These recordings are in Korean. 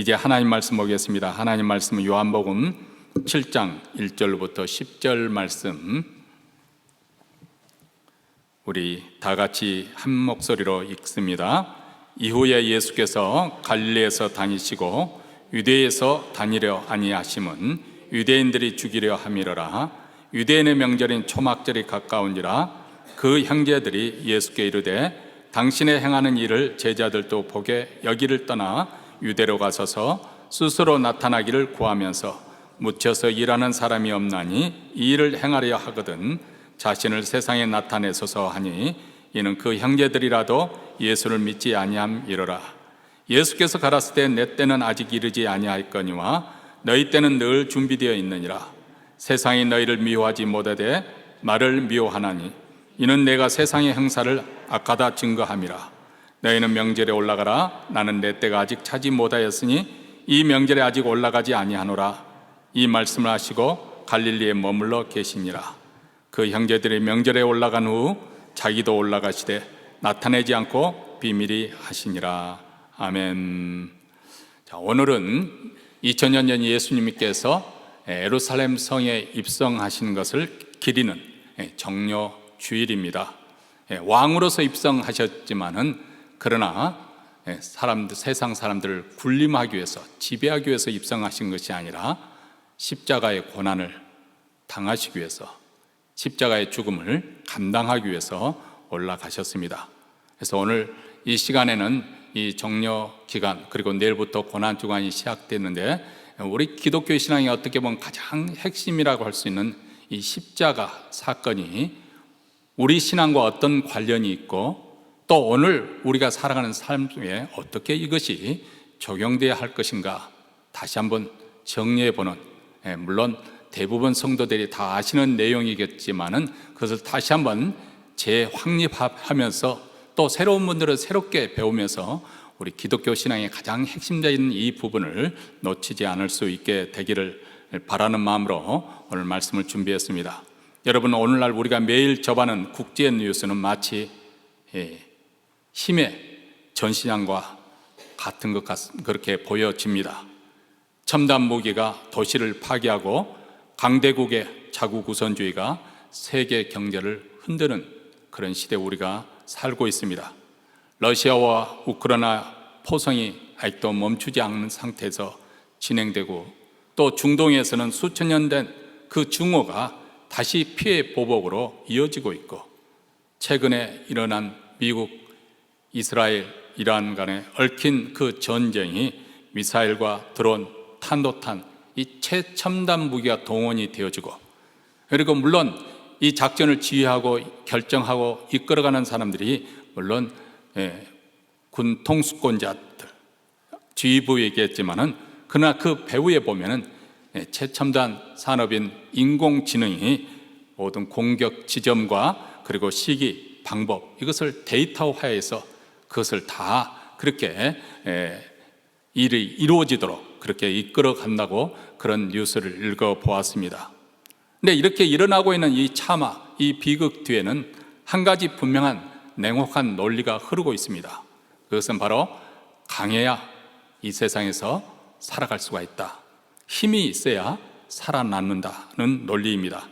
이제 하나님 말씀 보겠습니다. 하나님 말씀은 요한복음 7장 1절부터 10절 말씀, 우리 다 같이 한 목소리로 읽습니다. 이후에 예수께서 갈릴리에서 다니시고 유대에서 다니려 아니하심은 유대인들이 죽이려 함이러라. 유대인의 명절인 초막절이 가까운지라. 그 형제들이 예수께 이르되 당신의 행하는 일을 제자들도 보게 여기를 떠나 유대로 가소서. 스스로 나타나기를 구하면서 묻혀서 일하는 사람이 없나니 이 일을 행하려 하거든 자신을 세상에 나타내소서 하니, 이는 그 형제들이라도 예수를 믿지 아니함이로라. 예수께서 가라사대 내 때는 아직 이르지 아니하였거니와 너희 때는 늘 준비되어 있느니라. 세상이 너희를 미워하지 못하되 나를 미워하나니 이는 내가 세상의 행사를 악하다 증거함이라. 너희는 명절에 올라가라. 나는 내 때가 아직 차지 못하였으니 이 명절에 아직 올라가지 아니하노라. 이 말씀을 하시고 갈릴리에 머물러 계시니라. 그 형제들이 명절에 올라간 후 자기도 올라가시되 나타내지 않고 비밀히 하시니라. 아멘. 자, 오늘은 2000년 전 예수님께서 예루살렘 성에 입성하신 것을 기리는 정묘 주일입니다. 왕으로서 입성하셨지만은 그러나 세상 사람들을 군림하기 위해서, 지배하기 위해서 입성하신 것이 아니라 십자가의 고난을 당하시기 위해서, 십자가의 죽음을 감당하기 위해서 올라가셨습니다. 그래서 오늘 이 시간에는 이 정려 기간, 그리고 내일부터 고난 주간이 시작됐는데, 우리 기독교 신앙이 어떻게 보면 가장 핵심이라고 할 수 있는 이 십자가 사건이 우리 신앙과 어떤 관련이 있고, 또 오늘 우리가 살아가는 삶 중에 어떻게 이것이 적용되어야 할 것인가 다시 한번 정리해보는, 물론 대부분 성도들이 다 아시는 내용이겠지만은 그것을 다시 한번 재확립하면서 또 새로운 분들은 새롭게 배우면서 우리 기독교 신앙의 가장 핵심적인 이 부분을 놓치지 않을 수 있게 되기를 바라는 마음으로 오늘 말씀을 준비했습니다. 여러분, 오늘날 우리가 매일 접하는 국제 뉴스는 마치 힘의 전시장과 같은 것 그렇게 보여집니다. 첨단 무기가 도시를 파괴하고 강대국의 자국 우선주의가 세계 경제를 흔드는 그런 시대에 우리가 살고 있습니다. 러시아와 우크라이나 포성이 아직도 멈추지 않는 상태에서 진행되고, 또 중동에서는 수천 년 된 그 증오가 다시 피해 보복으로 이어지고 있고, 최근에 일어난 미국, 이스라엘, 이란 간에 얽힌 그 전쟁이 미사일과 드론, 탄도탄, 이 최첨단 무기가 동원이 되어지고, 그리고 물론 이 작전을 지휘하고 결정하고 이끌어가는 사람들이 물론 군 통수권자들, 지휘부이겠지만은 그러나 그 배후에 보면은 최첨단 산업인 인공지능이 모든 공격 지점과 그리고 시기, 방법, 이것을 데이터화해서 그것을 다 그렇게 일이 이루어지도록 그렇게 이끌어 간다고 그런 뉴스를 읽어보았습니다. 근데 이렇게 일어나고 있는 이 참화, 이 비극 뒤에는 한 가지 분명한 냉혹한 논리가 흐르고 있습니다. 그것은 바로 강해야 이 세상에서 살아갈 수가 있다, 힘이 있어야 살아남는다는 논리입니다.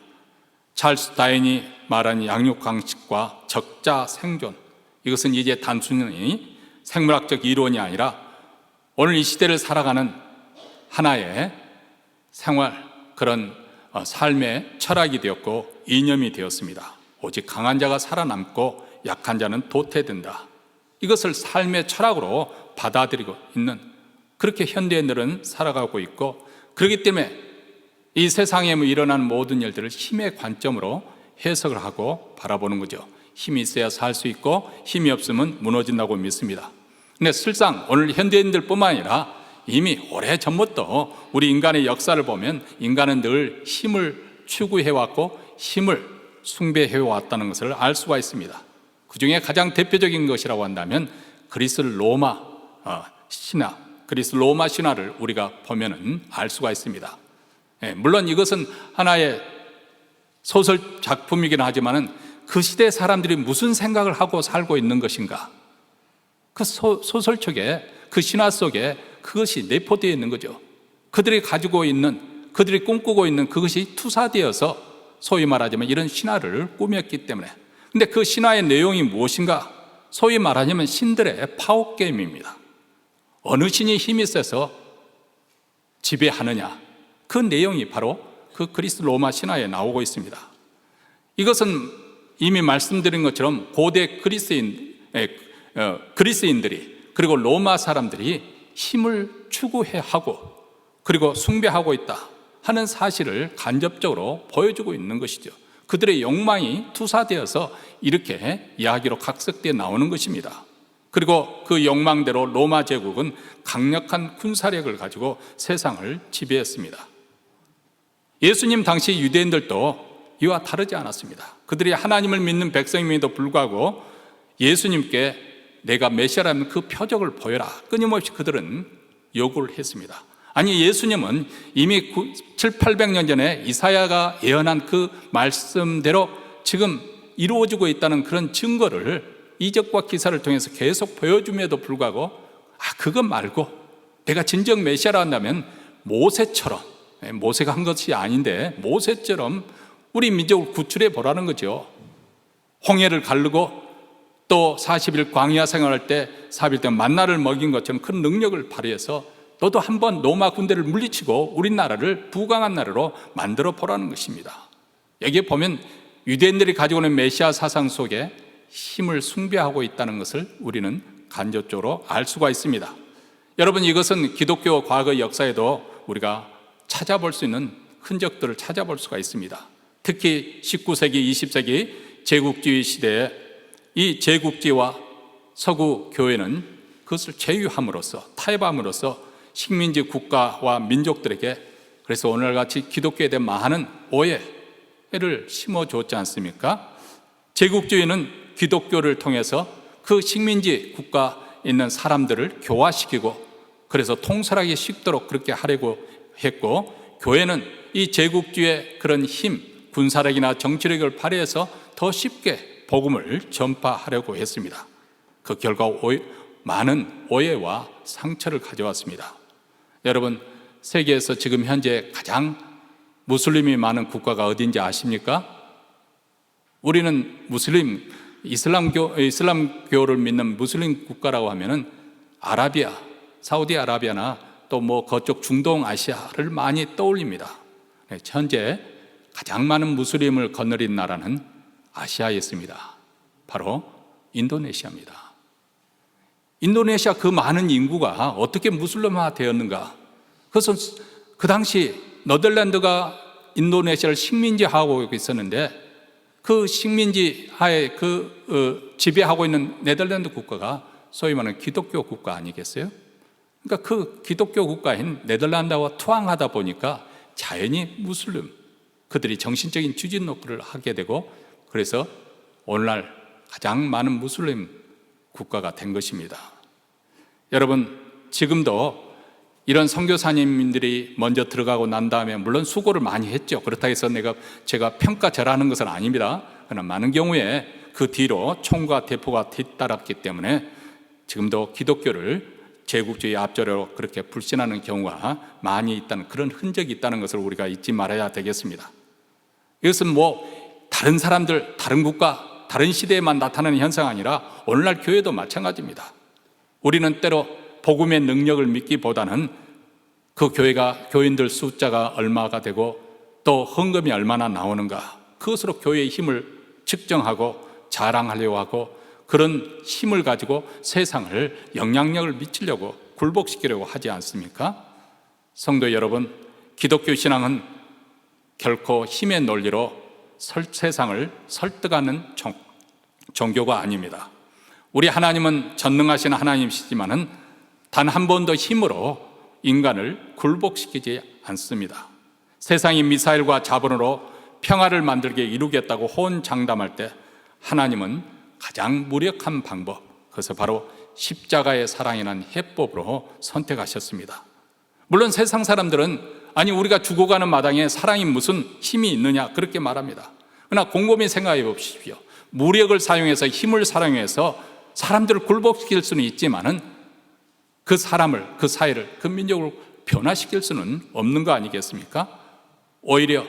찰스 다윈이 말한 양육강식과 적자 생존, 이것은 이제 단순히 생물학적 이론이 아니라 오늘 이 시대를 살아가는 하나의 생활, 그런 삶의 철학이 되었고 이념이 되었습니다. 오직 강한 자가 살아남고 약한 자는 도태된다, 이것을 삶의 철학으로 받아들이고 있는, 그렇게 현대인들은 살아가고 있고, 그렇기 때문에 이 세상에 일어나는 모든 일들을 힘의 관점으로 해석을 하고 바라보는 거죠. 힘이 있어야 살 수 있고 힘이 없으면 무너진다고 믿습니다. 근데 실상 오늘 현대인들 뿐만 아니라 이미 오래전부터 우리 인간의 역사를 보면 인간은 늘 힘을 추구해왔고 힘을 숭배해왔다는 것을 알 수가 있습니다. 그 중에 가장 대표적인 것이라고 한다면 그리스 로마 신화를 우리가 보면은 알 수가 있습니다. 물론 이것은 하나의 소설 작품이긴 하지만은 그 시대 사람들이 무슨 생각을 하고 살고 있는 것인가, 그 소설 속에, 그 신화 속에 그것이 내포되어 있는 거죠. 그들이 가지고 있는, 그들이 꿈꾸고 있는 그것이 투사되어서 소위 말하자면 이런 신화를 꾸몄기 때문에. 근데 그 신화의 내용이 무엇인가? 소위 말하자면 신들의 파워게임입니다. 어느 신이 힘이 세서 지배하느냐, 그 내용이 바로 그 그리스 로마 신화에 나오고 있습니다. 이것은 이미 말씀드린 것처럼 고대 그리스인들이 그리고 로마 사람들이 힘을 추구해 하고 그리고 숭배하고 있다 하는 사실을 간접적으로 보여주고 있는 것이죠. 그들의 욕망이 투사되어서 이렇게 이야기로 각색되어 나오는 것입니다. 그리고 그 욕망대로 로마 제국은 강력한 군사력을 가지고 세상을 지배했습니다. 예수님 당시 유대인들도 이와 다르지 않았습니다. 그들이 하나님을 믿는 백성임에도 불구하고 예수님께 내가 메시아라면 그 표적을 보여라, 끊임없이 그들은 요구를 했습니다. 아니, 예수님은 이미 700~800년 전에 이사야가 예언한 그 말씀대로 지금 이루어지고 있다는 그런 증거를 이적과 기사를 통해서 계속 보여줌에도 불구하고 그것 말고 내가 진정 메시아라 한다면 모세처럼, 모세가 한 것이 아닌데 모세처럼 우리 민족을 구출해 보라는 거죠. 홍해를 가르고 또 40일 광야 생활할 때 40일 동안 만나를 먹인 것처럼 그 능력을 발휘해서 너도 한번 로마 군대를 물리치고 우리나라를 부강한 나라로 만들어 보라는 것입니다. 여기에 보면 유대인들이 가지고 있는 메시아 사상 속에 힘을 숭배하고 있다는 것을 우리는 간접적으로 알 수가 있습니다. 여러분, 이것은 기독교 과거 역사에도 우리가 찾아볼 수 있는 흔적들을 찾아볼 수가 있습니다. 특히 19세기, 20세기 제국주의 시대에 이 제국주의와 서구 교회는 그것을 제휴함으로써, 타협함으로써 식민지 국가와 민족들에게, 그래서 오늘같이 기독교에 대한 많은 오해를 심어줬지 않습니까? 제국주의는 기독교를 통해서 그 식민지 국가에 있는 사람들을 교화시키고 그래서 통솔하기 쉽도록 그렇게 하려고 했고, 교회는 이 제국주의의 그런 힘, 군사력이나 정치력을 발휘해서 더 쉽게 복음을 전파하려고 했습니다. 그 결과 많은 오해와 상처를 가져왔습니다. 여러분, 세계에서 지금 현재 가장 무슬림이 많은 국가가 어딘지 아십니까? 우리는 이슬람교를 믿는 무슬림 국가라고 하면은 아라비아, 사우디아라비아나 또 그쪽 중동 아시아를 많이 떠올립니다. 현재 가장 많은 무슬림을 거느린 나라는 아시아에 있습니다. 바로 인도네시아입니다. 인도네시아 그 많은 인구가 어떻게 무슬림화 되었는가? 그것은 그 당시 네덜란드가 인도네시아를 식민지하고 있었는데 그 식민지하에 지배하고 있는 네덜란드 국가가 소위 말하는 기독교 국가 아니겠어요? 그러니까 그 기독교 국가인 네덜란드와 투항하다 보니까 자연히 무슬림, 그들이 정신적인 추진 노크를 하게 되고 그래서 오늘날 가장 많은 무슬림 국가가 된 것입니다. 여러분, 지금도 이런 선교사님들이 먼저 들어가고 난 다음에 물론 수고를 많이 했죠. 그렇다고 해서 제가 평가절하는 것은 아닙니다. 그러나 많은 경우에 그 뒤로 총과 대포가 뒤따랐기 때문에 지금도 기독교를 제국주의 앞조로 그렇게 불신하는 경우가 많이 있다는 그런 흔적이 있다는 것을 우리가 잊지 말아야 되겠습니다. 이것은 다른 사람들, 다른 국가, 다른 시대에만 나타나는 현상이 아니라 오늘날 교회도 마찬가지입니다. 우리는 때로 복음의 능력을 믿기보다는 그 교인들 숫자가 얼마가 되고 또 헌금이 얼마나 나오는가, 그것으로 교회의 힘을 측정하고 자랑하려고 하고 그런 힘을 가지고 세상을 영향력을 미치려고 굴복시키려고 하지 않습니까? 성도 여러분, 기독교 신앙은 결코 힘의 논리로 세상을 설득하는 종교가 아닙니다. 우리 하나님은 전능하신 하나님이시지만은 단 한 번도 힘으로 인간을 굴복시키지 않습니다. 세상이 미사일과 자본으로 평화를 만들게 이루겠다고 호언장담할 때 하나님은 가장 무력한 방법, 그것을 바로 십자가의 사랑이라는 해법으로 선택하셨습니다. 물론 세상 사람들은 아니 우리가 죽어가는 마당에 사랑이 무슨 힘이 있느냐 그렇게 말합니다. 그러나 곰곰이 생각해 보십시오. 무력을 사용해서 힘을 사용해서 사람들을 굴복시킬 수는 있지만은 그 사람을, 그 사회를, 그 민족을 변화시킬 수는 없는 거 아니겠습니까? 오히려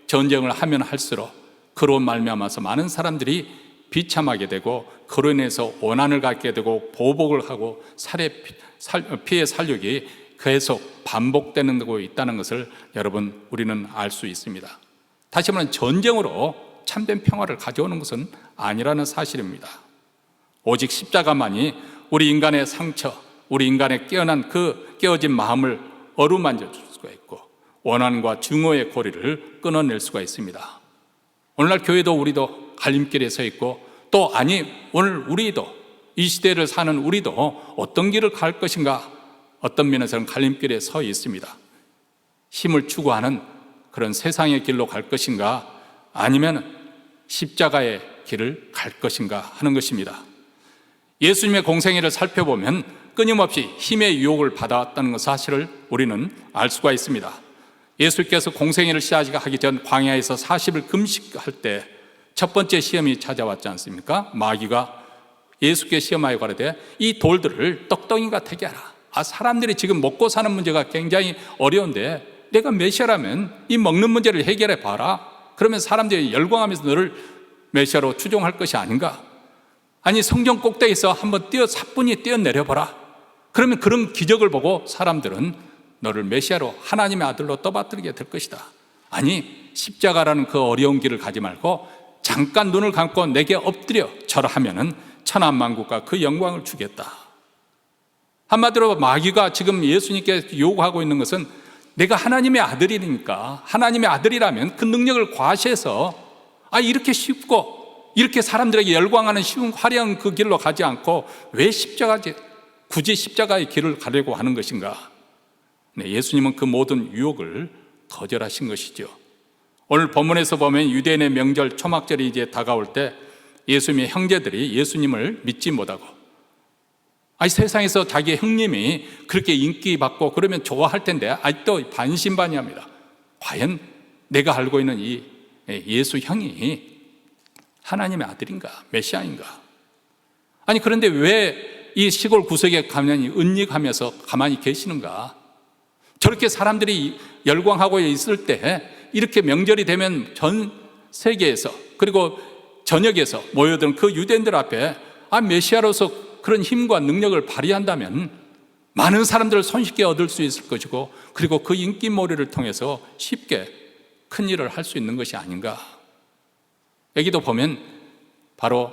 전쟁을 하면 할수록 그로 말미암아서 많은 사람들이 비참하게 되고 그로 인해서 원한을 갖게 되고 보복을 하고 피해 살육이 계속 반복되는 거 있다는 것을 여러분 우리는 알 수 있습니다. 다시 말하면 전쟁으로 참된 평화를 가져오는 것은 아니라는 사실입니다. 오직 십자가만이 우리 인간의 상처, 우리 인간의 깨어진 마음을 어루만져 줄 수가 있고 원한과 증오의 고리를 끊어낼 수가 있습니다. 오늘날 교회도 우리도 갈림길에 서 있고 또 오늘 우리도 이 시대를 사는 우리도 어떤 길을 갈 것인가, 어떤 면에서는 갈림길에 서 있습니다. 힘을 추구하는 그런 세상의 길로 갈 것인가 아니면 십자가의 길을 갈 것인가 하는 것입니다. 예수님의 공생애를 살펴보면 끊임없이 힘의 유혹을 받아왔다는 사실을 우리는 알 수가 있습니다. 예수께서 공생애를 시작하기 전 광야에서 40일 금식할 때 첫 번째 시험이 찾아왔지 않습니까? 마귀가 예수께 시험하여 가로되 이 돌들을 떡덩이가 되게 하라. 사람들이 지금 먹고 사는 문제가 굉장히 어려운데 내가 메시아라면 이 먹는 문제를 해결해 봐라. 그러면 사람들이 열광하면서 너를 메시아로 추종할 것이 아닌가? 아니 성전 꼭대기에서 한번 사뿐히 뛰어내려봐라. 그러면 그런 기적을 보고 사람들은 너를 메시아로 하나님의 아들로 떠받들게 될 것이다. 아니 십자가라는 그 어려운 길을 가지 말고 잠깐 눈을 감고 내게 엎드려 절하면은 천하만국과 그 영광을 주겠다. 한마디로 마귀가 지금 예수님께 요구하고 있는 것은 내가 하나님의 아들이니까 하나님의 아들이라면 그 능력을 과시해서 이렇게 쉽고 이렇게 사람들에게 열광하는 쉬운 화려한 그 길로 가지 않고 왜 굳이 십자가의 길을 가려고 하는 것인가? 예수님은 그 모든 유혹을 거절하신 것이죠. 오늘 본문에서 보면 유대인의 명절 초막절이 이제 다가올 때 예수님의 형제들이 예수님을 믿지 못하고 세상에서 자기 형님이 그렇게 인기받고 그러면 좋아할 텐데 아직도 반신반의합니다. 과연 내가 알고 있는 이 예수 형이 하나님의 아들인가 메시아인가? 그런데 왜 이 시골 구석에 가만히 은닉하면서 가만히 계시는가? 저렇게 사람들이 열광하고 있을 때 이렇게 명절이 되면 전 세계에서 그리고 전역에서 모여든 그 유대인들 앞에 메시아로서 그런 힘과 능력을 발휘한다면 많은 사람들을 손쉽게 얻을 수 있을 것이고 그리고 그 인기몰이를 통해서 쉽게 큰 일을 할 수 있는 것이 아닌가. 여기도 보면 바로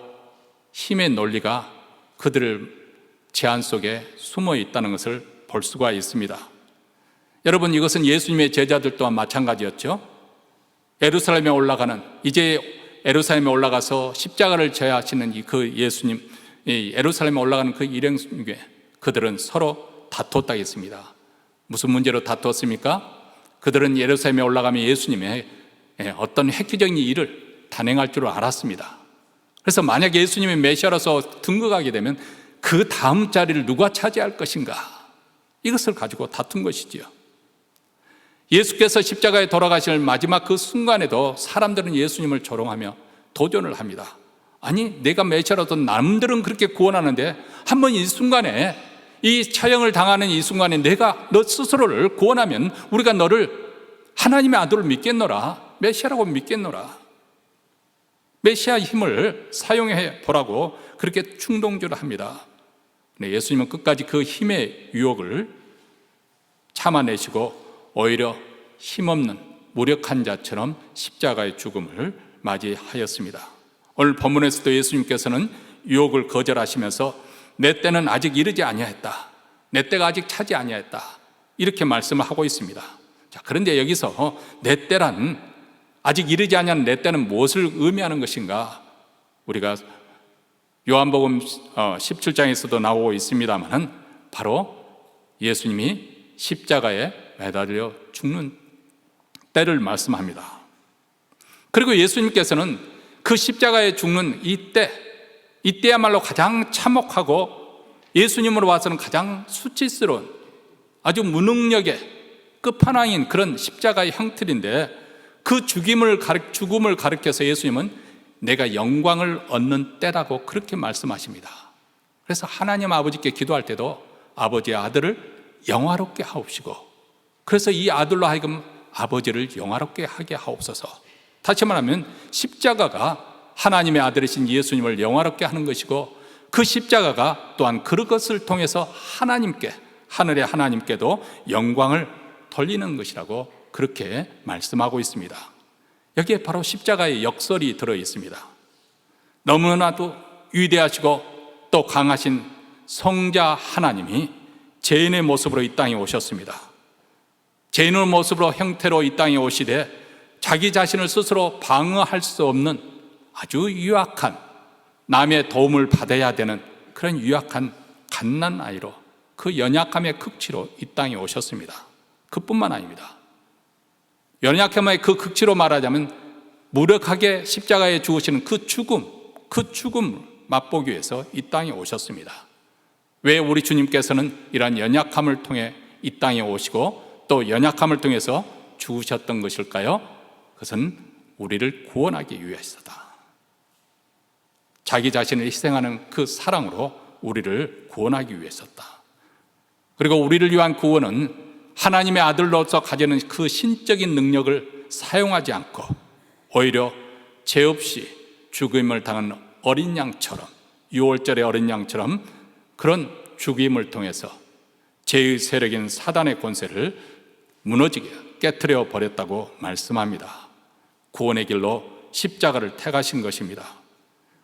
힘의 논리가 그들의 제한 속에 숨어 있다는 것을 볼 수가 있습니다. 여러분 이것은 예수님의 제자들 또한 마찬가지였죠. 예루살렘에 올라가서 십자가를 져야 하시는 그 예수님, 예루살렘에 올라가는 그 일행 중에 그들은 서로 다퉜다 했습니다. 무슨 문제로 다투었습니까? 그들은 예루살렘에 올라가면 예수님의 어떤 획기적인 일을 단행할 줄 알았습니다. 그래서 만약 예수님이 메시아로서 등극하게 되면 그 다음 자리를 누가 차지할 것인가? 이것을 가지고 다툰 것이지요. 예수께서 십자가에 돌아가실 마지막 그 순간에도 사람들은 예수님을 조롱하며 도전을 합니다. 내가 메시아로서 남들은 그렇게 구원하는데 한번 이 순간에 이 처형을 당하는 이 순간에 내가 너 스스로를 구원하면 우리가 너를 하나님의 아들을 믿겠노라, 메시아라고 믿겠노라. 메시아 힘을 사용해 보라고 그렇게 충동질을 합니다. 예수님은 끝까지 그 힘의 유혹을 참아내시고 오히려 힘없는 무력한 자처럼 십자가의 죽음을 맞이하였습니다. 오늘 본문에서도 예수님께서는 유혹을 거절하시면서 내 때는 아직 이르지 아니하였다, 내 때가 아직 차지 아니하였다, 이렇게 말씀을 하고 있습니다. 그런데 여기서 내 때란, 아직 이르지 아니한 내 때는 무엇을 의미하는 것인가? 우리가 요한복음 17장에서도 나오고 있습니다만 바로 예수님이 십자가에 매달려 죽는 때를 말씀합니다. 그리고 예수님께서는 그 십자가에 죽는 이때야말로 가장 참혹하고 예수님으로 봐서는 가장 수치스러운 아주 무능력의 끝판왕인 그런 십자가의 형틀인데 그 죽음을 가리켜서 예수님은 내가 영광을 얻는 때라고 그렇게 말씀하십니다. 그래서 하나님 아버지께 기도할 때도 아버지의 아들을 영화롭게 하옵시고, 그래서 이 아들로 하여금 아버지를 영화롭게 하게 하옵소서. 다시 말하면 십자가가 하나님의 아들이신 예수님을 영화롭게 하는 것이고, 그 십자가가 또한 그것을 통해서 하나님께, 하늘의 하나님께도 영광을 돌리는 것이라고 그렇게 말씀하고 있습니다. 여기에 바로 십자가의 역설이 들어 있습니다. 너무나도 위대하시고 또 강하신 성자 하나님이 죄인의 모습으로 이 땅에 오셨습니다. 죄인의 모습으로 형태로 이 땅에 오시되 자기 자신을 스스로 방어할 수 없는 아주 유약한, 남의 도움을 받아야 되는 그런 유약한 갓난아이로, 그 연약함의 극치로 이 땅에 오셨습니다. 그뿐만 아닙니다. 연약함의 그 극치로 말하자면 무력하게 십자가에 죽으시는 그 죽음을 맛보기 위해서 이 땅에 오셨습니다. 왜 우리 주님께서는 이러한 연약함을 통해 이 땅에 오시고 또 연약함을 통해서 죽으셨던 것일까요? 그것은 우리를 구원하기 위해서다. 자기 자신을 희생하는 그 사랑으로 우리를 구원하기 위해서다. 그리고 우리를 위한 구원은 하나님의 아들로서 가지는 그 신적인 능력을 사용하지 않고 오히려 죄 없이 죽임을 당한 어린 양처럼, 유월절의 어린 양처럼 그런 죽임을 통해서 죄의 세력인 사단의 권세를 무너지게 깨트려 버렸다고 말씀합니다. 구원의 길로 십자가를 택하신 것입니다.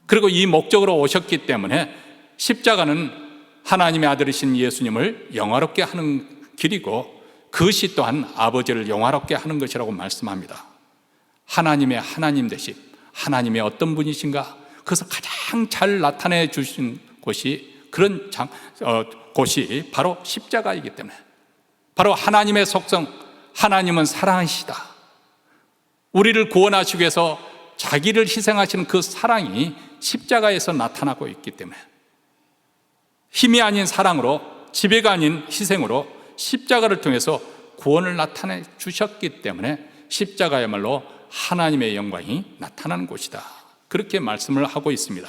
그리고 이 목적으로 오셨기 때문에 십자가는 하나님의 아들이신 예수님을 영화롭게 하는 길이고, 그것이 또한 아버지를 영화롭게 하는 것이라고 말씀합니다. 하나님의 하나님 되신 하나님의 어떤 분이신가, 그것을 가장 잘 나타내 주신 곳이 곳이 바로 십자가이기 때문에, 바로 하나님의 속성, 하나님은 사랑이시다. 우리를 구원하시기 위해서 자기를 희생하시는 그 사랑이 십자가에서 나타나고 있기 때문에, 힘이 아닌 사랑으로, 지배가 아닌 희생으로 십자가를 통해서 구원을 나타내 주셨기 때문에 십자가야말로 하나님의 영광이 나타나는 곳이다. 그렇게 말씀을 하고 있습니다.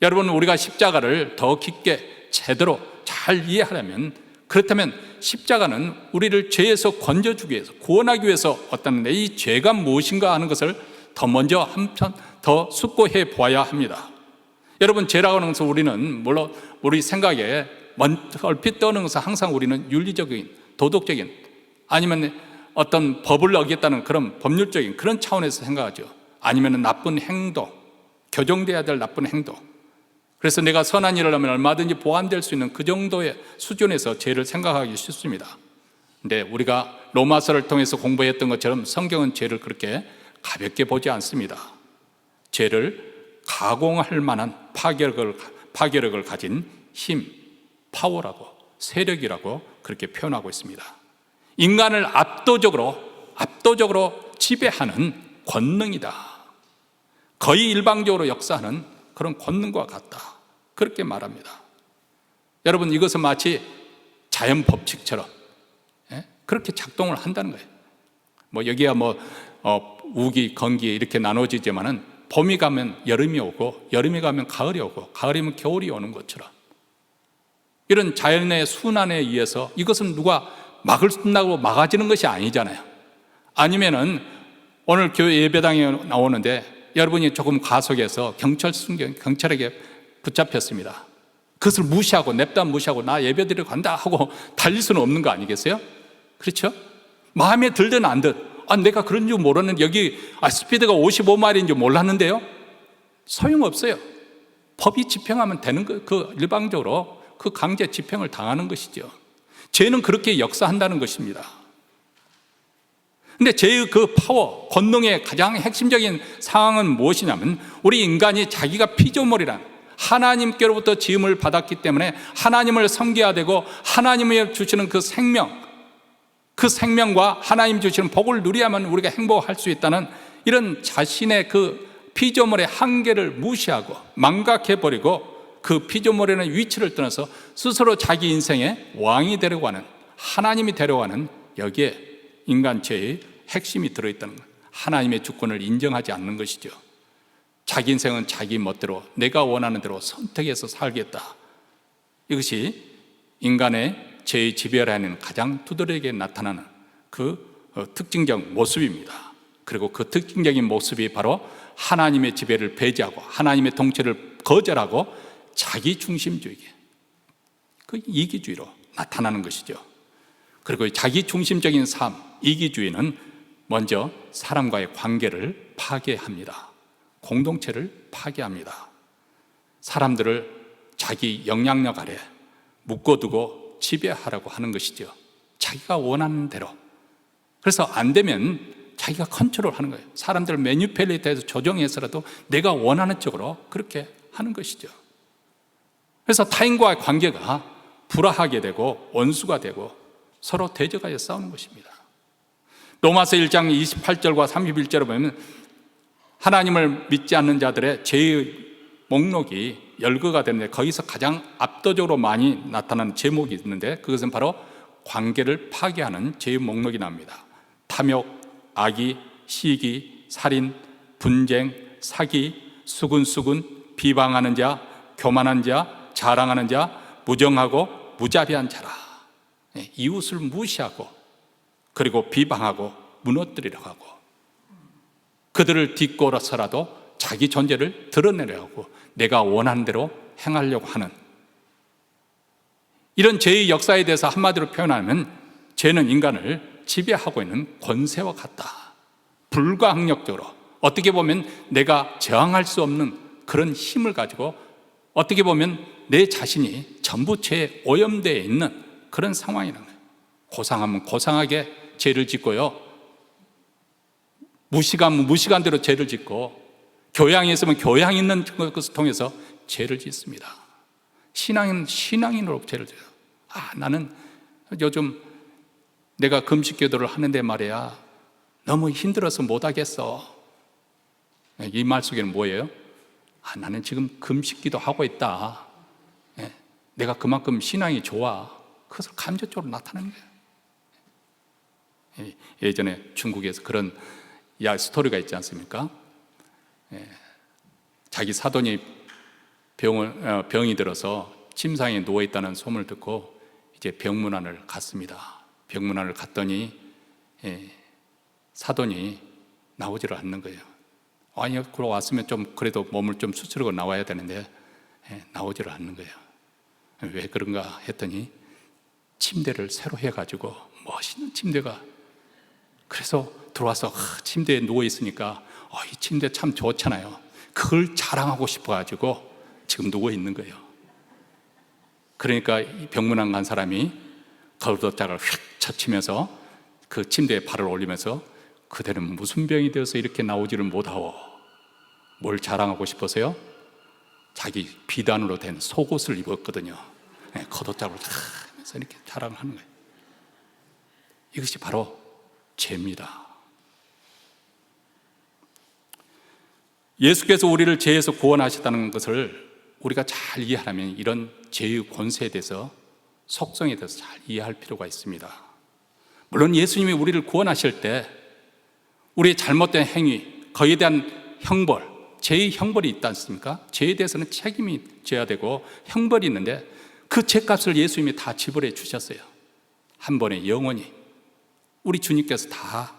여러분, 우리가 십자가를 더 깊게 제대로 잘 이해하려면, 그렇다면 십자가는 우리를 죄에서 건져주기 위해서, 구원하기 위해서 어떤 이 죄가 무엇인가 하는 것을 더 먼저 한편 더 숙고해 보아야 합니다. 여러분, 죄라고 하는 것은 우리는 물론 우리 생각에 얼핏 떠오르는 것은 항상 우리는 윤리적인, 도덕적인, 아니면 어떤 법을 어겼다는 그런 법률적인 그런 차원에서 생각하죠. 아니면 나쁜 행동, 교정돼야 될 나쁜 행동. 그래서 내가 선한 일을 하면 얼마든지 보완될 수 있는 그 정도의 수준에서 죄를 생각하기 쉽습니다. 근데 우리가 로마서를 통해서 공부했던 것처럼 성경은 죄를 그렇게 가볍게 보지 않습니다. 죄를 가공할 만한 파괴력을 가진 힘, 파워라고, 세력이라고 그렇게 표현하고 있습니다. 인간을 압도적으로 지배하는 권능이다. 거의 일방적으로 역사하는 그런 권능과 같다. 그렇게 말합니다. 여러분, 이것은 마치 자연 법칙처럼 그렇게 작동을 한다는 거예요. 여기가 우기, 건기 이렇게 나눠지지만은 봄이 가면 여름이 오고, 여름이 가면 가을이 오고, 가을이면 겨울이 오는 것처럼, 이런 자연의 순환에 의해서 이것은 누가 막을 수 있다고 막아지는 것이 아니잖아요. 아니면은 오늘 교회 예배당에 나오는데 여러분이 조금 과속해서 경찰에게 붙잡혔습니다. 그것을 무시하고, 냅다 무시하고 나 예배드리러 간다 하고 달릴 수는 없는 거 아니겠어요? 그렇죠? 마음에 들든 안 든, 내가 그런 줄 모르는, 여기 스피드가 55마일인 줄 몰랐는데요? 소용없어요. 법이 집행하면 되는 거, 그 일방적으로 그 강제 집행을 당하는 것이죠. 죄는 그렇게 역사한다는 것입니다. 근데 죄의 그 파워, 권능의 가장 핵심적인 상황은 무엇이냐면, 우리 인간이 자기가 피조물이란 하나님께로부터 지음을 받았기 때문에 하나님을 섬겨야 되고, 하나님이 주시는 그 생명과 하나님 주시는 복을 누려야만 우리가 행복할 수 있다는 이런 자신의 그 피조물의 한계를 무시하고 망각해버리고, 그 피조물에는 위치를 떠나서 스스로 자기 인생의 왕이 되려고 하는, 하나님이 되려고 하는, 여기에 인간체의 핵심이 들어있다는 것. 하나님의 주권을 인정하지 않는 것이죠. 자기 인생은 자기 멋대로, 내가 원하는 대로 선택해서 살겠다. 이것이 인간의 죄의 지배라는 가장 두드러지게 나타나는 그 특징적 모습입니다. 그리고 그 특징적인 모습이 바로 하나님의 지배를 배제하고 하나님의 통치를 거절하고 자기 중심주의, 그 이기주의로 나타나는 것이죠. 그리고 자기 중심적인 삶, 이기주의는 먼저 사람과의 관계를 파괴합니다. 공동체를 파괴합니다. 사람들을 자기 영향력 아래 묶어두고 지배하라고 하는 것이죠. 자기가 원하는 대로. 그래서 안 되면 자기가 컨트롤하는 거예요. 사람들을 매니플레이트해서 조정해서라도 내가 원하는 쪽으로 그렇게 하는 것이죠. 그래서 타인과의 관계가 불화하게 되고 원수가 되고 서로 대적하여 싸우는 것입니다. 로마서 1장 28절과 31절을 보면 하나님을 믿지 않는 자들의 죄의 목록이 열거가 되는데 거기서 가장 압도적으로 많이 나타나는 제목이 있는데 그것은 바로 관계를 파괴하는 죄의 목록이 나옵니다. 탐욕, 악의, 시기, 살인, 분쟁, 사기, 수군수군, 비방하는 자, 교만한 자, 자랑하는 자, 무정하고 무자비한 자라. 이웃을 무시하고 그리고 비방하고 무너뜨리려고 하고 그들을 뒷골아서라도 자기 존재를 드러내려고 하고 내가 원하는 대로 행하려고 하는 이런 죄의 역사에 대해서 한마디로 표현하면 죄는 인간을 지배하고 있는 권세와 같다. 불가항력적으로 어떻게 보면 내가 저항할 수 없는 그런 힘을 가지고 어떻게 보면 내 자신이 전부 죄에 오염되어 있는 그런 상황이라는 거예요. 고상하면 고상하게 죄를 짓고요, 무시하면 무시간대로 죄를 짓고, 교양이 있으면 교양 있는 것을 통해서 죄를 짓습니다. 신앙인 신앙인으로 죄를 져요. 나는 요즘 내가 금식 기도를 하는데 말이야 너무 힘들어서 못하겠어. 이 말 속에는 뭐예요? 나는 지금 금식 기도하고 있다. 내가 그만큼 신앙이 좋아. 그것을 감정적으로 나타내는 거예요. 예전에 중국에서 그런 스토리가 있지 않습니까? 자기 사돈이 병이 들어서 침상에 누워있다는 소문을 듣고 이제 병문안을 갔습니다. 병문안을 갔더니 사돈이 나오지를 않는 거예요. 아니, 그러고 왔으면 좀 그래도 몸을 좀 수술하고 나와야 되는데 나오지를 않는 거예요. 왜 그런가 했더니 침대를 새로 해가지고 멋있는 침대가, 그래서 들어와서 침대에 누워있으니까 이 침대 참 좋잖아요. 그걸 자랑하고 싶어가지고 지금 누워있는 거예요. 그러니까 이 병문안 간 사람이 걸도짝을 휙 젖히면서 그 침대에 발을 올리면서 그대는 무슨 병이 되어서 이렇게 나오지를 못하오. 뭘 자랑하고 싶어서요? 자기 비단으로 된 속옷을 입었거든요. 겉옷짝을 하면서 이렇게 자랑을 하는 거예요. 이것이 바로 죄입니다. 예수께서 우리를 죄에서 구원하셨다는 것을 우리가 잘 이해하려면 이런 죄의 권세에 대해서, 속성에 대해서 잘 이해할 필요가 있습니다. 물론 예수님이 우리를 구원하실 때 우리의 잘못된 행위, 거기에 대한 형벌, 죄의 형벌이 있지 않습니까? 죄에 대해서는 책임이 져야 되고 형벌이 있는데 그 죄값을 예수님이 다 지불해 주셨어요. 한 번에 영원히 우리 주님께서 다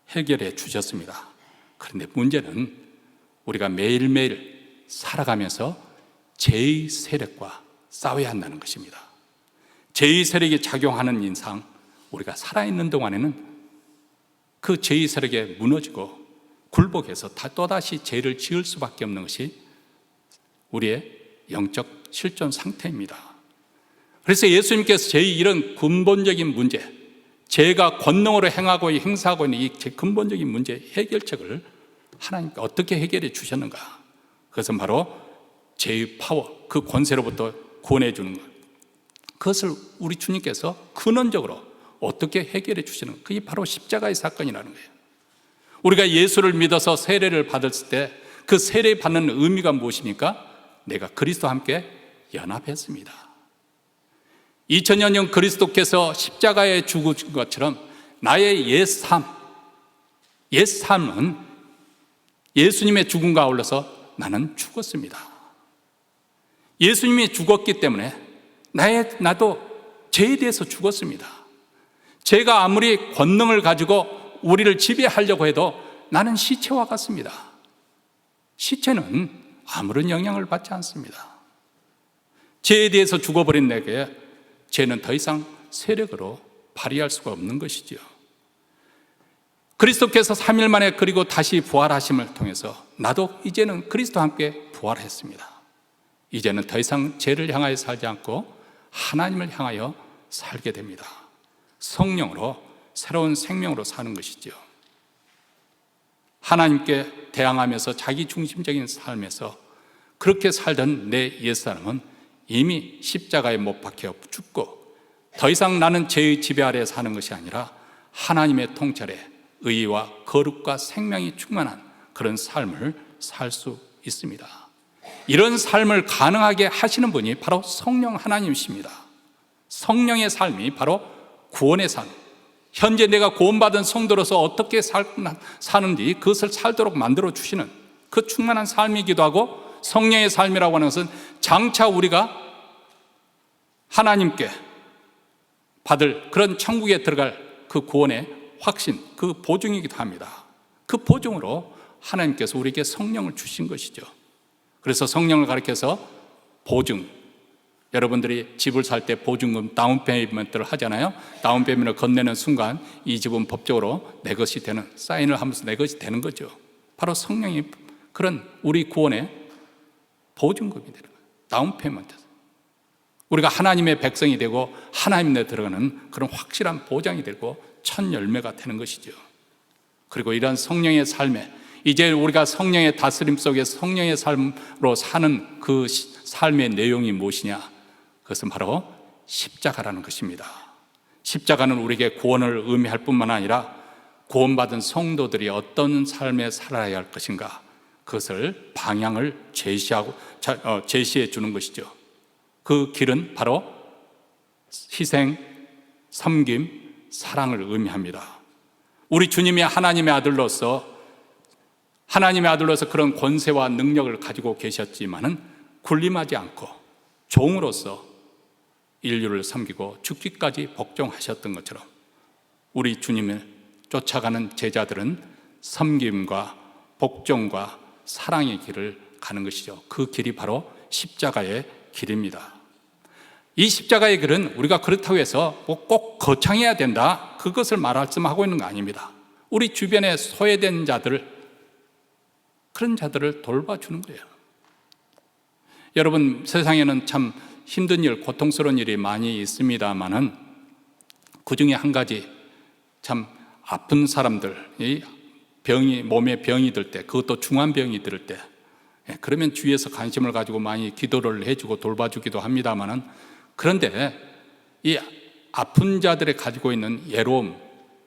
해결해 주셨습니다. 그런데 문제는 우리가 매일매일 살아가면서 죄의 세력과 싸워야 한다는 것입니다. 죄의 세력이 작용하는 인상, 우리가 살아있는 동안에는 그 죄의 세력에 무너지고 굴복해서 또다시 죄를 지을 수밖에 없는 것이 우리의 영적 실존 상태입니다. 그래서 예수님께서 죄의 이런 근본적인 문제, 죄가 권능으로 행사하고 있는 이 근본적인 문제 해결책을 하나님께 어떻게 해결해 주셨는가? 그것은 바로 죄의 파워, 그 권세로부터 구원해 주는 것. 그것을 우리 주님께서 근원적으로 어떻게 해결해 주시는 것. 그게 바로 십자가의 사건이라는 거예요. 우리가 예수를 믿어서 세례를 받았을 때 그 세례 받는 의미가 무엇입니까? 내가 그리스도와 함께 연합했습니다. 2000년 전 그리스도께서 십자가에 죽으신 것처럼 나의 옛삶은 예수님의 죽음과 아울러서 나는 죽었습니다. 예수님이 죽었기 때문에 나도 죄에 대해서 죽었습니다. 죄가 아무리 권능을 가지고 우리를 지배하려고 해도 나는 시체와 같습니다. 시체는 아무런 영향을 받지 않습니다. 죄에 대해서 죽어버린 내게 죄는 더 이상 세력으로 발휘할 수가 없는 것이지요. 그리스도께서 3일 만에 그리고 다시 부활하심을 통해서 나도 이제는 그리스도와 함께 부활했습니다. 이제는 더 이상 죄를 향하여 살지 않고 하나님을 향하여 살게 됩니다. 성령으로 새로운 생명으로 사는 것이죠. 하나님께 대항하면서 자기 중심적인 삶에서 그렇게 살던 내 옛사람은 이미 십자가에 못 박혀 죽고 더 이상 나는 죄의 지배 아래 사는 것이 아니라 하나님의 통찰에 의와 거룩과 생명이 충만한 그런 삶을 살 수 있습니다. 이런 삶을 가능하게 하시는 분이 바로 성령 하나님이십니다. 성령의 삶이 바로 구원의 삶, 현재 내가 구원받은 성도로서 어떻게 사는지 그것을 살도록 만들어 주시는 그 충만한 삶이기도 하고, 성령의 삶이라고 하는 것은 장차 우리가 하나님께 받을 그런 천국에 들어갈 그 구원의 확신, 그 보증이기도 합니다. 그 보증으로 하나님께서 우리에게 성령을 주신 것이죠. 그래서 성령을 가리켜서 보증, 여러분들이 집을 살 때 보증금 다운페이먼트를 하잖아요. 다운페이먼트를 건네는 순간 이 집은 법적으로 내 것이 되는, 사인을 하면서 내 것이 되는 거죠. 바로 성령이 그런 우리 구원의 보증금이 되는 거예요. 다운페이먼트. 우리가 하나님의 백성이 되고 하나님 내 들어가는 그런 확실한 보장이 되고 첫 열매가 되는 것이죠. 그리고 이런 성령의 삶에 이제 우리가 성령의 다스림 속에 성령의 삶으로 사는 그 삶의 내용이 무엇이냐? 그것은 바로 십자가라는 것입니다. 십자가는 우리에게 구원을 의미할 뿐만 아니라 구원받은 성도들이 어떤 삶에 살아야 할 것인가, 그것을 방향을 제시해 주는 것이죠. 그 길은 바로 희생, 섬김, 사랑을 의미합니다. 우리 주님이 하나님의 아들로서 그런 권세와 능력을 가지고 계셨지만은 군림하지 않고 종으로서 인류를 섬기고 죽기까지 복종하셨던 것처럼 우리 주님을 쫓아가는 제자들은 섬김과 복종과 사랑의 길을 가는 것이죠. 그 길이 바로 십자가의 길입니다. 이 십자가의 길은 우리가 그렇다고 해서 꼭 거창해야 된다, 그것을 말씀하고 있는 거 아닙니다. 우리 주변에 소외된 자들, 그런 자들을 돌봐주는 거예요. 여러분, 세상에는 참 힘든 일, 고통스러운 일이 많이 있습니다만은 그 중에 한 가지, 참 아픈 사람들, 몸에 병이 들 때, 그것도 중한 병이 들 때, 그러면 주위에서 관심을 가지고 많이 기도를 해주고 돌봐주기도 합니다만은, 그런데 이 아픈 자들이 가지고 있는 외로움,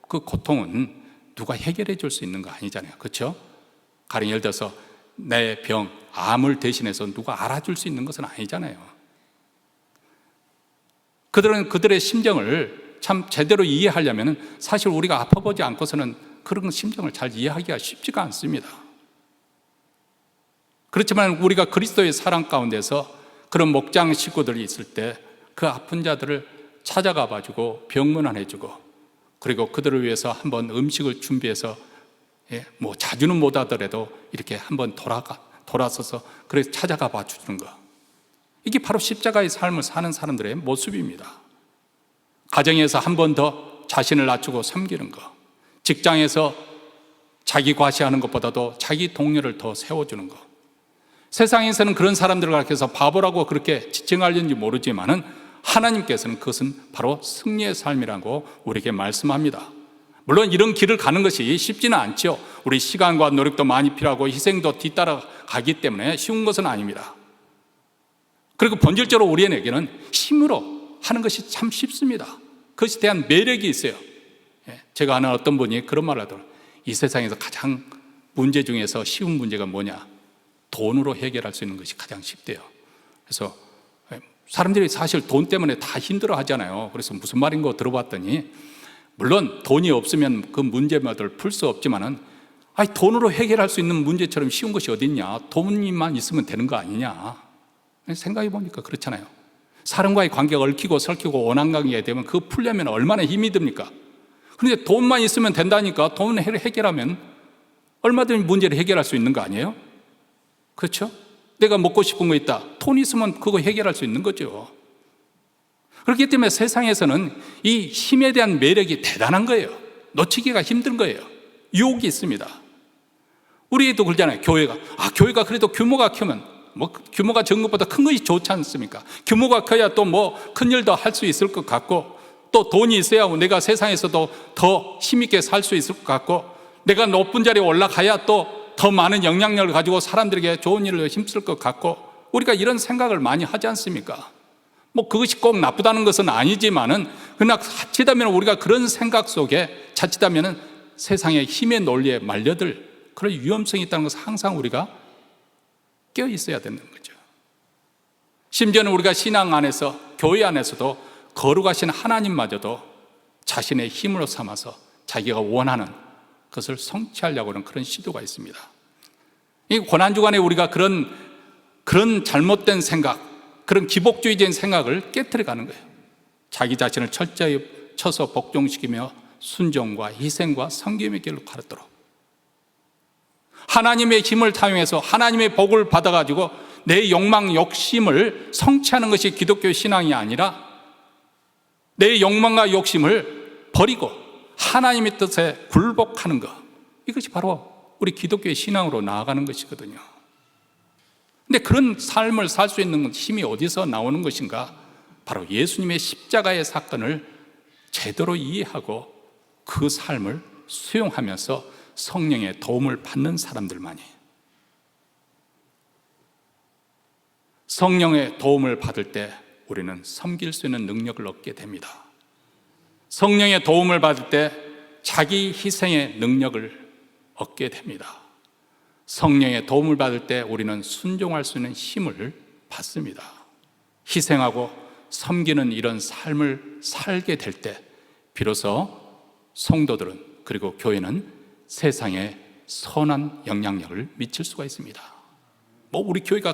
그 고통은 누가 해결해 줄 수 있는 거 아니잖아요. 그렇죠? 가령 예를 들어서 내 병, 암을 대신해서 누가 알아줄 수 있는 것은 아니잖아요. 그들은 그들의 심정을 참 제대로 이해하려면 사실 우리가 아파보지 않고서는 그런 심정을 잘 이해하기가 쉽지가 않습니다. 그렇지만 우리가 그리스도의 사랑 가운데서 그런 목장 식구들이 있을 때 그 아픈 자들을 찾아가 봐주고 병문안해주고, 그리고 그들을 위해서 한번 음식을 준비해서 뭐 자주는 못 하더라도 이렇게 한번 돌아서서 그래서 찾아가 봐주는 거, 이게 바로 십자가의 삶을 사는 사람들의 모습입니다. 가정에서 한 번 더 자신을 낮추고 섬기는 거, 직장에서 자기 과시하는 것보다도 자기 동료를 더 세워주는 거. 세상에서는 그런 사람들을 가르쳐서 바보라고 그렇게 지칭하려는지 모르지만은 하나님께서는 그것은 바로 승리의 삶이라고 우리에게 말씀합니다. 물론 이런 길을 가는 것이 쉽지는 않죠. 우리 시간과 노력도 많이 필요하고 희생도 뒤따라가기 때문에 쉬운 것은 아닙니다. 그리고 본질적으로 우리에게는 힘으로 하는 것이 참 쉽습니다. 그것에 대한 매력이 있어요. 제가 아는 어떤 분이 그런 말을 하더라고요. 이 세상에서 가장 문제 중에서 쉬운 문제가 뭐냐? 돈으로 해결할 수 있는 것이 가장 쉽대요. 그래서 사람들이 사실 돈 때문에 다 힘들어 하잖아요. 그래서 무슨 말인가 들어봤더니, 물론 돈이 없으면 그 문제마들 풀 수 없지만은, 돈으로 해결할 수 있는 문제처럼 쉬운 것이 어딨냐? 돈만 있으면 되는 거 아니냐? 생각해 보니까 그렇잖아요. 사람과의 관계가 얽히고 설키고 원한관계가 되면 그거 풀려면 얼마나 힘이 듭니까? 그런데 돈만 있으면 된다니까. 돈을 해결하면 얼마든지 문제를 해결할 수 있는 거 아니에요? 그렇죠? 내가 먹고 싶은 거 있다. 돈 있으면 그거 해결할 수 있는 거죠. 그렇기 때문에 세상에서는 이 힘에 대한 매력이 대단한 거예요. 놓치기가 힘든 거예요. 유혹이 있습니다. 우리도 그러잖아요. 교회가 그래도 규모가 크면, 규모가 적은 것보다 큰 것이 좋지 않습니까? 규모가 커야 또 큰 일도 할 수 있을 것 같고, 또 돈이 있어야 내가 세상에서도 더 힘있게 살 수 있을 것 같고, 내가 높은 자리에 올라가야 또 더 많은 영향력을 가지고 사람들에게 좋은 일을 힘쓸 것 같고, 우리가 이런 생각을 많이 하지 않습니까? 그것이 꼭 나쁘다는 것은 아니지만은, 그러나 자칫하면 우리가 그런 생각 속에 자칫하면 세상의 힘의 논리에 말려들 그런 위험성이 있다는 것을 항상 우리가 깨어 있어야 되는 거죠. 심지어는 우리가 신앙 안에서, 교회 안에서도 거룩하신 하나님마저도 자신의 힘으로 삼아서 자기가 원하는 그것을 성취하려고 하는 그런 시도가 있습니다. 이 고난주간에 우리가 그런 잘못된 생각, 그런 기복주의적인 생각을 깨트려가는 거예요. 자기 자신을 철저히 쳐서 복종시키며 순종과 희생과 섬김의 길로 가르도록, 하나님의 힘을 사용해서 하나님의 복을 받아가지고 내 욕망, 욕심을 성취하는 것이 기독교 신앙이 아니라 내 욕망과 욕심을 버리고 하나님의 뜻에 굴복하는 것, 이것이 바로 우리 기독교의 신앙으로 나아가는 것이거든요. 근데 그런 삶을 살 수 있는 힘이 어디서 나오는 것인가? 바로 예수님의 십자가의 사건을 제대로 이해하고 그 삶을 수용하면서 성령의 도움을 받는 사람들만이, 성령의 도움을 받을 때 우리는 섬길 수 있는 능력을 얻게 됩니다. 성령의 도움을 받을 때 자기 희생의 능력을 얻게 됩니다. 성령의 도움을 받을 때 우리는 순종할 수 있는 힘을 받습니다. 희생하고 섬기는 이런 삶을 살게 될 때 비로소 성도들은, 그리고 교회는 세상에 선한 영향력을 미칠 수가 있습니다. 우리 교회가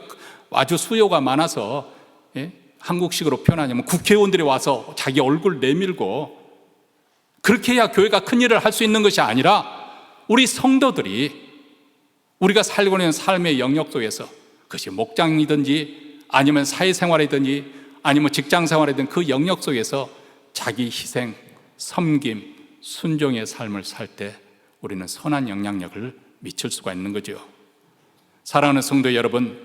아주 수요가 많아서, 한국식으로 표현하자면 국회의원들이 와서 자기 얼굴 내밀고 그렇게 해야 교회가 큰 일을 할 수 있는 것이 아니라, 우리 성도들이 우리가 살고 있는 삶의 영역 속에서, 그것이 목장이든지 아니면 사회생활이든지 아니면 직장생활이든 그 영역 속에서 자기 희생, 섬김, 순종의 삶을 살 때 우리는 선한 영향력을 미칠 수가 있는 거죠. 사랑하는 성도 여러분,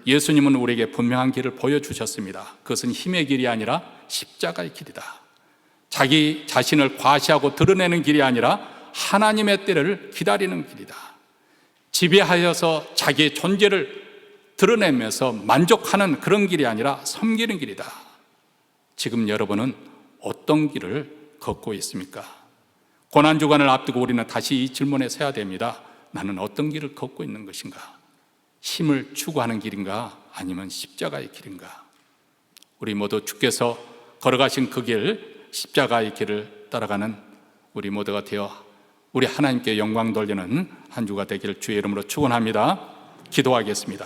예수님은 우리에게 분명한 길을 보여주셨습니다. 그것은 힘의 길이 아니라 십자가의 길이다. 자기 자신을 과시하고 드러내는 길이 아니라 하나님의 때를 기다리는 길이다. 지배하여서 자기의 존재를 드러내면서 만족하는 그런 길이 아니라 섬기는 길이다. 지금 여러분은 어떤 길을 걷고 있습니까? 고난주간을 앞두고 우리는 다시 이 질문에 서야 됩니다. 나는 어떤 길을 걷고 있는 것인가? 힘을 추구하는 길인가? 아니면 십자가의 길인가? 우리 모두 주께서 걸어가신 그 길, 십자가의 길을 따라가는 우리 모두가 되어 우리 하나님께 영광 돌리는 한 주가 되기를 주의 이름으로 축원합니다. 기도하겠습니다.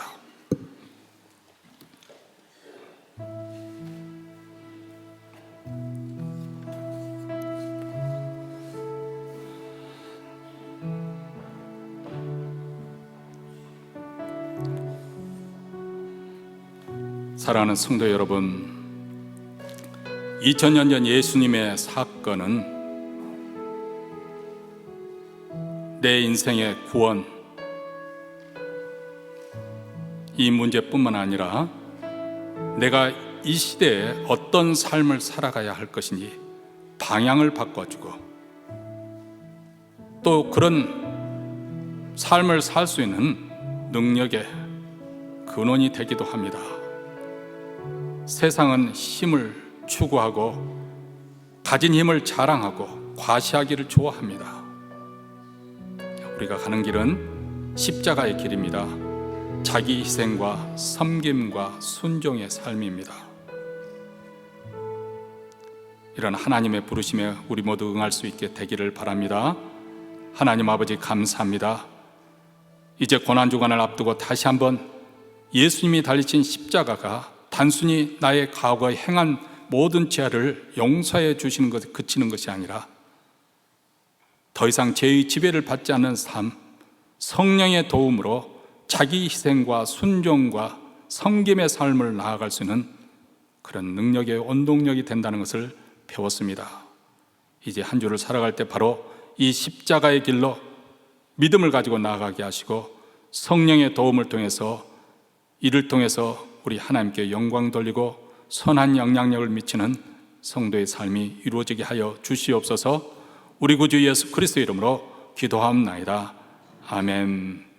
사랑하는 성도 여러분, 2000년 전 예수님의 사건은 내 인생의 구원, 이 문제뿐만 아니라 내가 이 시대에 어떤 삶을 살아가야 할 것인지 방향을 바꿔주고, 또 그런 삶을 살 수 있는 능력의 근원이 되기도 합니다. 세상은 힘을 추구하고 가진 힘을 자랑하고 과시하기를 좋아합니다. 우리가 가는 길은 십자가의 길입니다. 자기 희생과 섬김과 순종의 삶입니다. 이런 하나님의 부르심에 우리 모두 응할 수 있게 되기를 바랍니다. 하나님 아버지, 감사합니다. 이제 고난주간을 앞두고 다시 한번 예수님이 달리신 십자가가 단순히 나의 과거에 행한 모든 죄를 용서해 주시는 것에 그치는 것이 아니라 더 이상 죄의 지배를 받지 않는 삶, 성령의 도움으로 자기 희생과 순종과 섬김의 삶을 나아갈 수 있는 그런 능력의 원동력이 된다는 것을 배웠습니다. 이제 한 주를 살아갈 때 바로 이 십자가의 길로 믿음을 가지고 나아가게 하시고 성령의 도움을 통해서 이를 통해서 우리 하나님께 영광 돌리고 선한 영향력을 미치는 성도의 삶이 이루어지게 하여 주시옵소서. 우리 구주 예수 그리스도 이름으로 기도하옵나이다. 아멘.